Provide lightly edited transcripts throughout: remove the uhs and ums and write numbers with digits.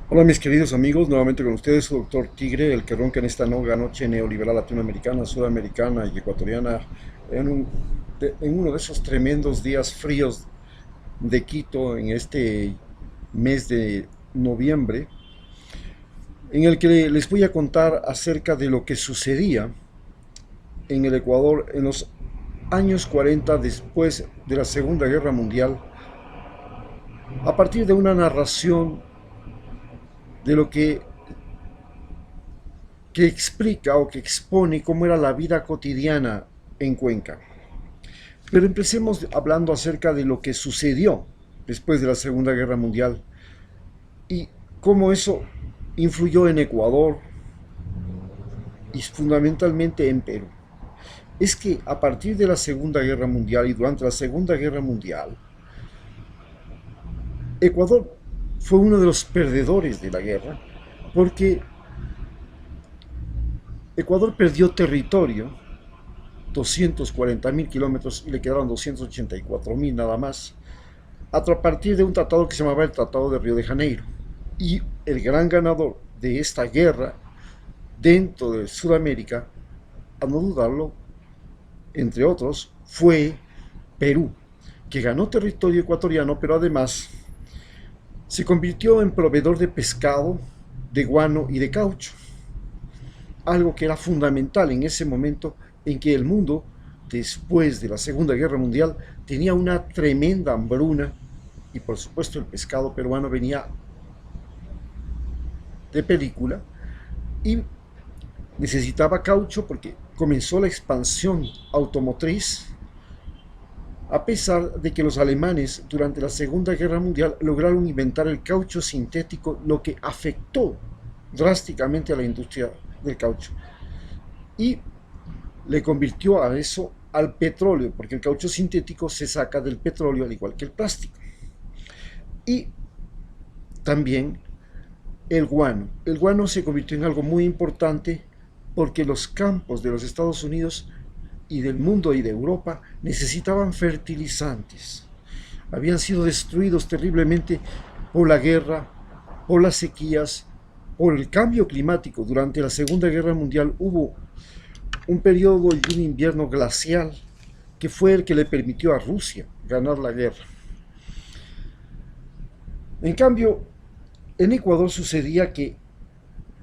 Hola mis queridos amigos, nuevamente con ustedes su doctor Tigre, el que ronca en esta nueva noche neoliberal latinoamericana, sudamericana y ecuatoriana, en uno de esos tremendos días fríos de Quito en este mes de noviembre, en el que les voy a contar acerca de lo que sucedía en el Ecuador en los años 40 después de la Segunda Guerra Mundial, a partir de una narración de lo que explica o que expone cómo era la vida cotidiana en Cuenca. Pero empecemos hablando acerca de lo que sucedió después de la Segunda Guerra Mundial y cómo eso influyó en Ecuador y fundamentalmente en Perú. Es que a partir de la Segunda Guerra Mundial y durante la Segunda Guerra Mundial, Ecuador fue uno de los perdedores de la guerra porque Ecuador perdió territorio, 240.000 kilómetros, y le quedaron 284.000 nada más, a partir de un tratado que se llamaba el Tratado de Río de Janeiro. Y el gran ganador de esta guerra dentro de Sudamérica, a no dudarlo, entre otros, fue Perú, que ganó territorio ecuatoriano, pero además se convirtió en proveedor de pescado, de guano y de caucho, algo que era fundamental en ese momento en que el mundo, después de la Segunda Guerra Mundial, tenía una tremenda hambruna y por supuesto el pescado peruano venía de película y necesitaba caucho porque comenzó la expansión automotriz, a pesar de que los alemanes durante la Segunda Guerra Mundial lograron inventar el caucho sintético, lo que afectó drásticamente a la industria del caucho y le convirtió a eso al petróleo, porque el caucho sintético se saca del petróleo al igual que el plástico. Y también el guano. El guano se convirtió en algo muy importante porque los campos de los Estados Unidos y del mundo y de Europa necesitaban fertilizantes. Habían sido destruidos terriblemente por la guerra, por las sequías, por el cambio climático. Durante la Segunda Guerra Mundial hubo un periodo y un invierno glacial que fue el que le permitió a Rusia ganar la guerra. En cambio, en Ecuador sucedía que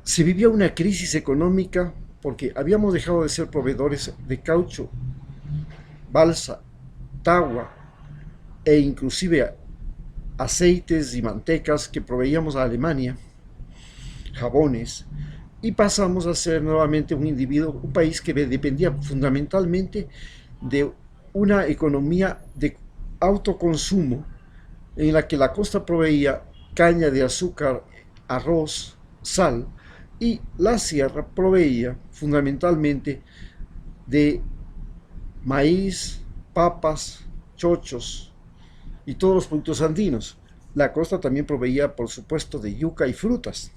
se vivía una crisis económica porque habíamos dejado de ser proveedores de caucho, balsa, tagua e inclusive aceites y mantecas que proveíamos a Alemania, jabones, y pasamos a ser nuevamente un individuo, un país que dependía fundamentalmente de una economía de autoconsumo en la que la costa proveía caña de azúcar, arroz, sal, y la sierra proveía fundamentalmente de maíz, papas, chochos y todos los productos andinos. La costa también proveía, por supuesto, de yuca y frutas.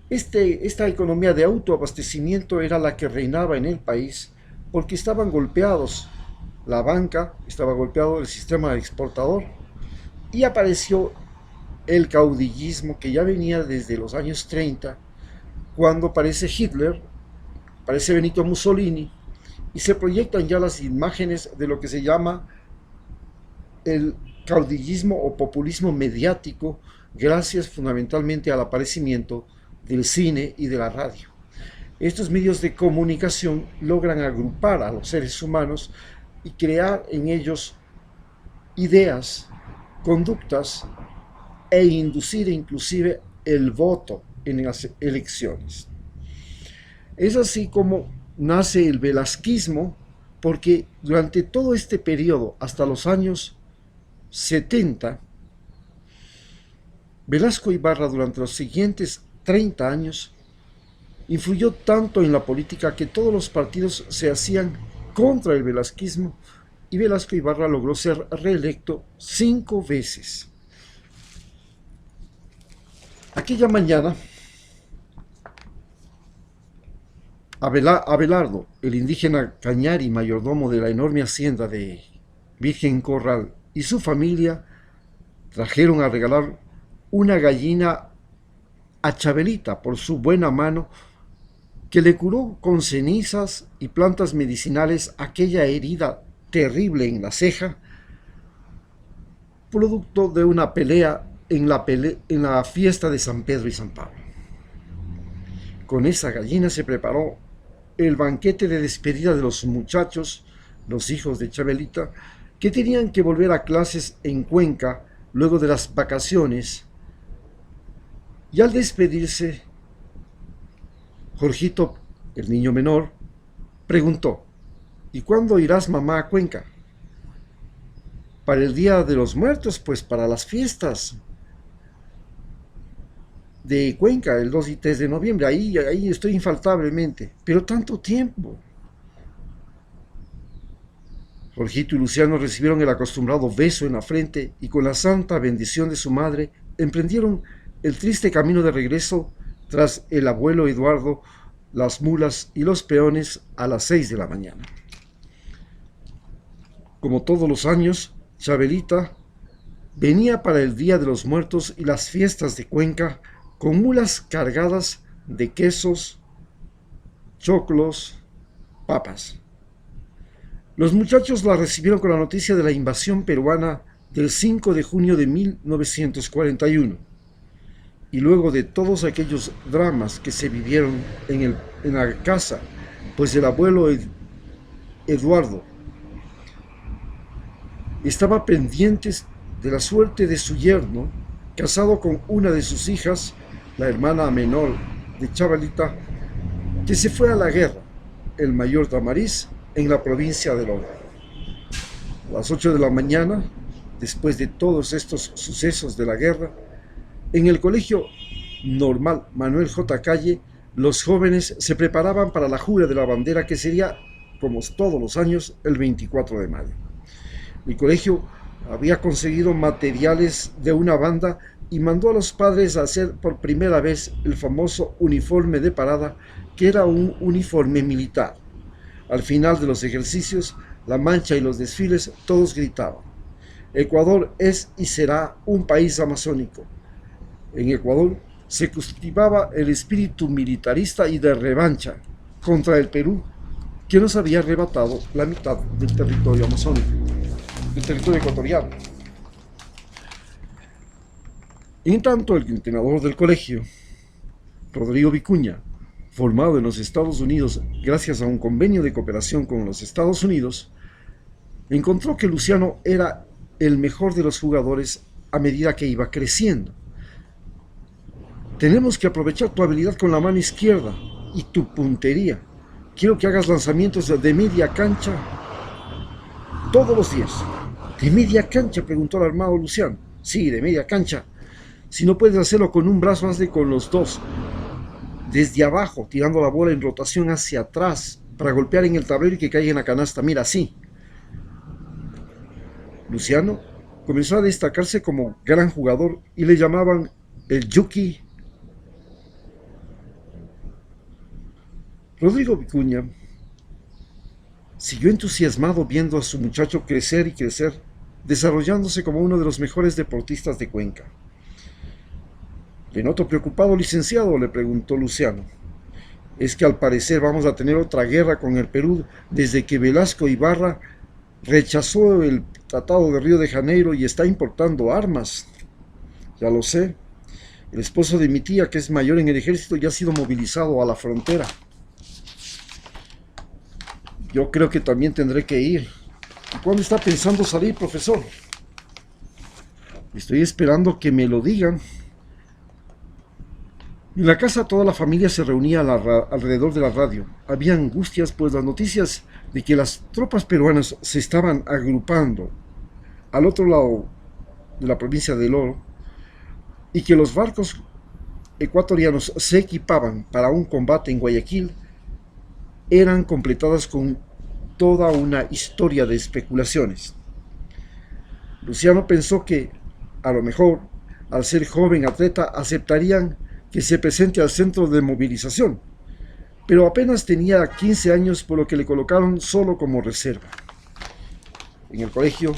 Esta economía de autoabastecimiento era la que reinaba en el país porque estaban golpeados. La banca estaba golpeado, el sistema exportador, y apareció el caudillismo que ya venía desde los años 30, cuando aparece Hitler, aparece Benito Mussolini, y se proyectan ya las imágenes de lo que se llama el caudillismo o populismo mediático, gracias fundamentalmente al aparecimiento del cine y de la radio. Estos medios de comunicación logran agrupar a los seres humanos y crear en ellos ideas, conductas e inducir inclusive el voto en las elecciones. Es así como nace el velasquismo, porque durante todo este periodo, hasta los años 70, Velasco Ibarra durante los siguientes 30 años influyó tanto en la política que todos los partidos se hacían contra el velasquismo y Velasco Ibarra logró ser reelecto 5 veces. Aquella mañana, Abelardo, el indígena Cañari, mayordomo de la enorme hacienda de Virgen Corral, y su familia trajeron a regalar una gallina a Chabelita por su buena mano, que le curó con cenizas y plantas medicinales aquella herida terrible en la ceja, producto de una pelea en la fiesta de San Pedro y San Pablo. Con esa gallina se preparó el banquete de despedida de los muchachos, los hijos de Chabelita, que tenían que volver a clases en Cuenca luego de las vacaciones. Y al despedirse, Jorgito, el niño menor, preguntó: ¿y cuándo irás, mamá, a Cuenca? Para el Día de los Muertos, pues para las fiestas de Cuenca, el 2 y 3 de noviembre. Ahí estoy infaltablemente. Pero tanto tiempo. Jorgito y Luciano recibieron el acostumbrado beso en la frente y con la santa bendición de su madre emprendieron el triste camino de regreso tras el abuelo Eduardo, las mulas y los peones a las 6 de la mañana. Como todos los años, Chabelita venía para el Día de los Muertos y las fiestas de Cuenca con mulas cargadas de quesos, choclos, papas. Los muchachos la recibieron con la noticia de la invasión peruana del 5 de junio de 1941. Y luego de todos aquellos dramas que se vivieron en la casa, pues el abuelo Eduardo estaba pendiente de la suerte de su yerno, casado con una de sus hijas, la hermana menor de Chabelita, que se fue a la guerra, el mayor Tamariz, en la provincia de Lora. A las 8 de la mañana, después de todos estos sucesos de la guerra, en el colegio normal Manuel J. Calle, los jóvenes se preparaban para la jura de la bandera, que sería, como todos los años, el 24 de mayo. El colegio había conseguido materiales de una banda y mandó a los padres a hacer por primera vez el famoso uniforme de parada, que era un uniforme militar. Al final de los ejercicios, la marcha y los desfiles, todos gritaban: Ecuador es y será un país amazónico. En Ecuador se cultivaba el espíritu militarista y de revancha contra el Perú, que nos había arrebatado la mitad del territorio amazónico, del territorio ecuatoriano. En tanto, el entrenador del colegio, Rodrigo Vicuña, formado en los Estados Unidos gracias a un convenio de cooperación con los Estados Unidos, encontró que Luciano era el mejor de los jugadores a medida que iba creciendo. Tenemos que aprovechar tu habilidad con la mano izquierda y tu puntería. Quiero que hagas lanzamientos de media cancha todos los días. ¿De media cancha?, preguntó el armado Luciano. Sí, de media cancha. Si no puedes hacerlo con un brazo, hazle con los dos. Desde abajo, tirando la bola en rotación hacia atrás, para golpear en el tablero y que caiga en la canasta. Mira, así. Luciano comenzó a destacarse como gran jugador y le llamaban el Yuki. Rodrigo Vicuña siguió entusiasmado viendo a su muchacho crecer y crecer, desarrollándose como uno de los mejores deportistas de Cuenca. ¿Le noto preocupado, licenciado?, le preguntó Luciano. Es que al parecer vamos a tener otra guerra con el Perú desde que Velasco Ibarra rechazó el Tratado de Río de Janeiro y está importando armas. Ya lo sé. El esposo de mi tía, que es mayor en el ejército, ya ha sido movilizado a la frontera. Yo creo que también tendré que ir. ¿Y cuándo está pensando salir, profesor? Estoy esperando que me lo digan. En la casa toda la familia se reunía alrededor de la radio. Había angustias, pues las noticias de que las tropas peruanas se estaban agrupando al otro lado de la provincia de Loro y que los barcos ecuatorianos se equipaban para un combate en Guayaquil, eran completadas con toda una historia de especulaciones. Luciano pensó que, a lo mejor, al ser joven atleta, aceptarían que se presente al centro de movilización, pero apenas tenía 15 años, por lo que le colocaron solo como reserva. En el colegio,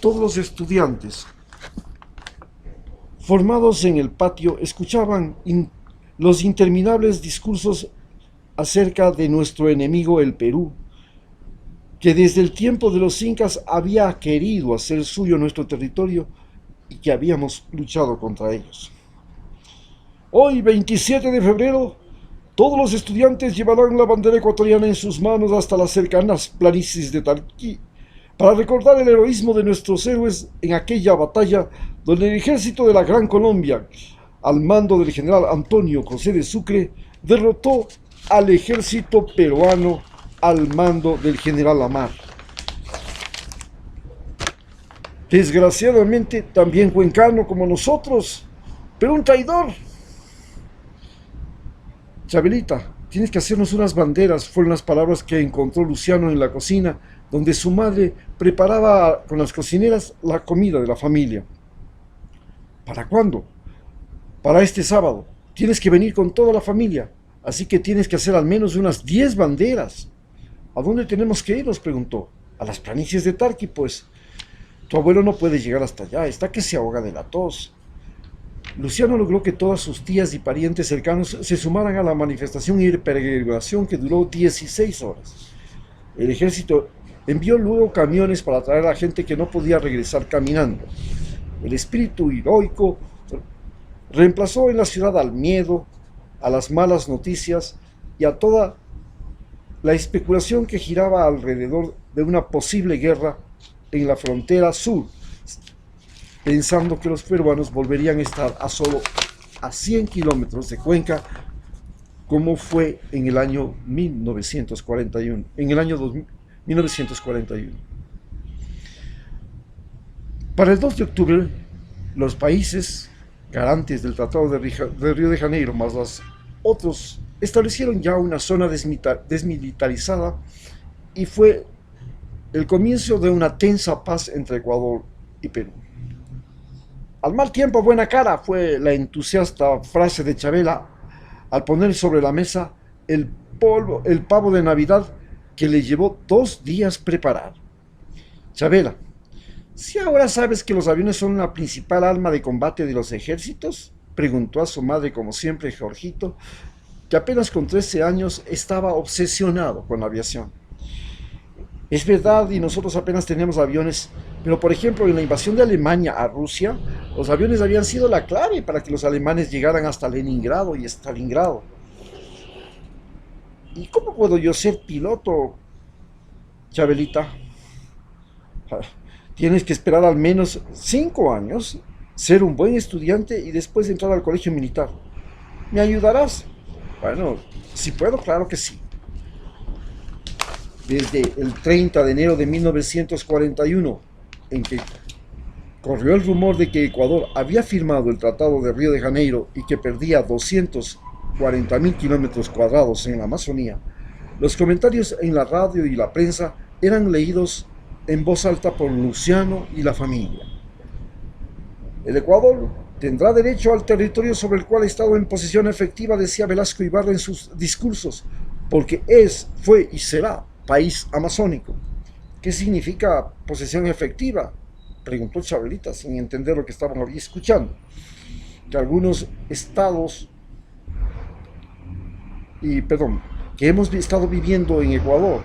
todos los estudiantes formados en el patio, escuchaban los interminables discursos acerca de nuestro enemigo el Perú, que desde el tiempo de los incas había querido hacer suyo nuestro territorio y que habíamos luchado contra ellos. Hoy, 27 de febrero, todos los estudiantes llevarán la bandera ecuatoriana en sus manos hasta las cercanas planicies de Tarqui para recordar el heroísmo de nuestros héroes en aquella batalla donde el ejército de la Gran Colombia, al mando del general Antonio José de Sucre, derrotó al ejército peruano al mando del general Amar. Desgraciadamente, también cuencano como nosotros, pero un traidor. Chabelita, tienes que hacernos unas banderas, fueron las palabras que encontró Luciano en la cocina, donde su madre preparaba con las cocineras la comida de la familia. ¿Para cuándo? Para este sábado. Tienes que venir con toda la familia, así que tienes que hacer al menos unas 10 banderas. ¿A dónde tenemos que ir?, nos preguntó. A las planicies de Tarqui, pues. Tu abuelo no puede llegar hasta allá, está que se ahoga de la tos. Luciano logró que todas sus tías y parientes cercanos se sumaran a la manifestación y peregrinación que duró 16 horas. El ejército envió luego camiones para traer a la gente que no podía regresar caminando. El espíritu heroico reemplazó en la ciudad al miedo, a las malas noticias y a toda la especulación que giraba alrededor de una posible guerra en la frontera sur, pensando que los peruanos volverían a estar a solo a 100 kilómetros de Cuenca, como fue en el año 1941. En el año 1941. Para el 2 de octubre, los países garantes del Tratado de Río de Janeiro, más los otros, establecieron ya una zona desmilitarizada y fue el comienzo de una tensa paz entre Ecuador y Perú. Al mal tiempo, buena cara, fue la entusiasta frase de Chabela al poner sobre la mesa el pavo de Navidad que le llevó 2 días preparar. Chabela, ¿si ahora sabes que los aviones son la principal arma de combate de los ejércitos?, preguntó a su madre, como siempre, Jorgito, que apenas con 13 años estaba obsesionado con la aviación. Es verdad, y nosotros apenas teníamos aviones, pero por ejemplo en la invasión de Alemania a Rusia, los aviones habían sido la clave para que los alemanes llegaran hasta Leningrado y Stalingrado. ¿Y cómo puedo yo ser piloto, Chabelita? Tienes que esperar al menos 5 años, ser un buen estudiante y después entrar al colegio militar. ¿Me ayudarás? Bueno, si puedo, claro que sí. Desde el 30 de enero de 1941, en que corrió el rumor de que Ecuador había firmado el Tratado de Río de Janeiro y que perdía 240.000 kilómetros cuadrados en la Amazonía, los comentarios en la radio y la prensa eran leídos en voz alta por Luciano y la familia. El Ecuador tendrá derecho al territorio sobre el cual ha estado en posesión efectiva, decía Velasco Ibarra en sus discursos, porque fue y será país amazónico. ¿Qué significa posesión efectiva?, preguntó Chabelita sin entender lo que estaban ahí escuchando. Que algunos estados, que hemos estado viviendo en Ecuador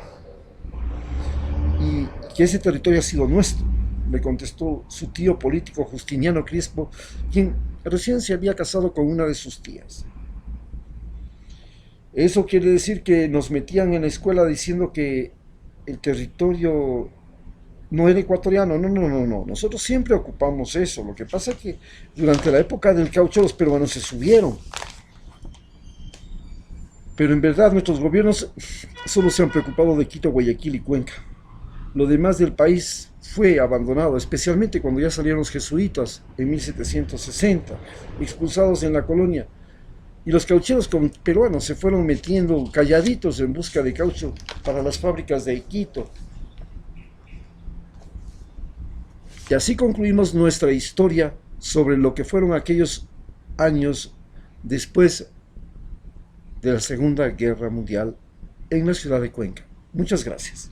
y que ese territorio ha sido nuestro, le contestó su tío político Justiniano Crespo, quien recién se había casado con una de sus tías. Eso quiere decir que nos metían en la escuela diciendo que el territorio no era ecuatoriano. No. Nosotros siempre ocupamos eso. Lo que pasa es que durante la época del caucho los peruanos se subieron. Pero en verdad nuestros gobiernos solo se han preocupado de Quito, Guayaquil y Cuenca. Lo demás del país fue abandonado, especialmente cuando ya salieron los jesuitas en 1760, expulsados en la colonia. Y los caucheros peruanos se fueron metiendo calladitos en busca de caucho para las fábricas de Quito. Y así concluimos nuestra historia sobre lo que fueron aquellos años después de la Segunda Guerra Mundial en la ciudad de Cuenca. Muchas gracias.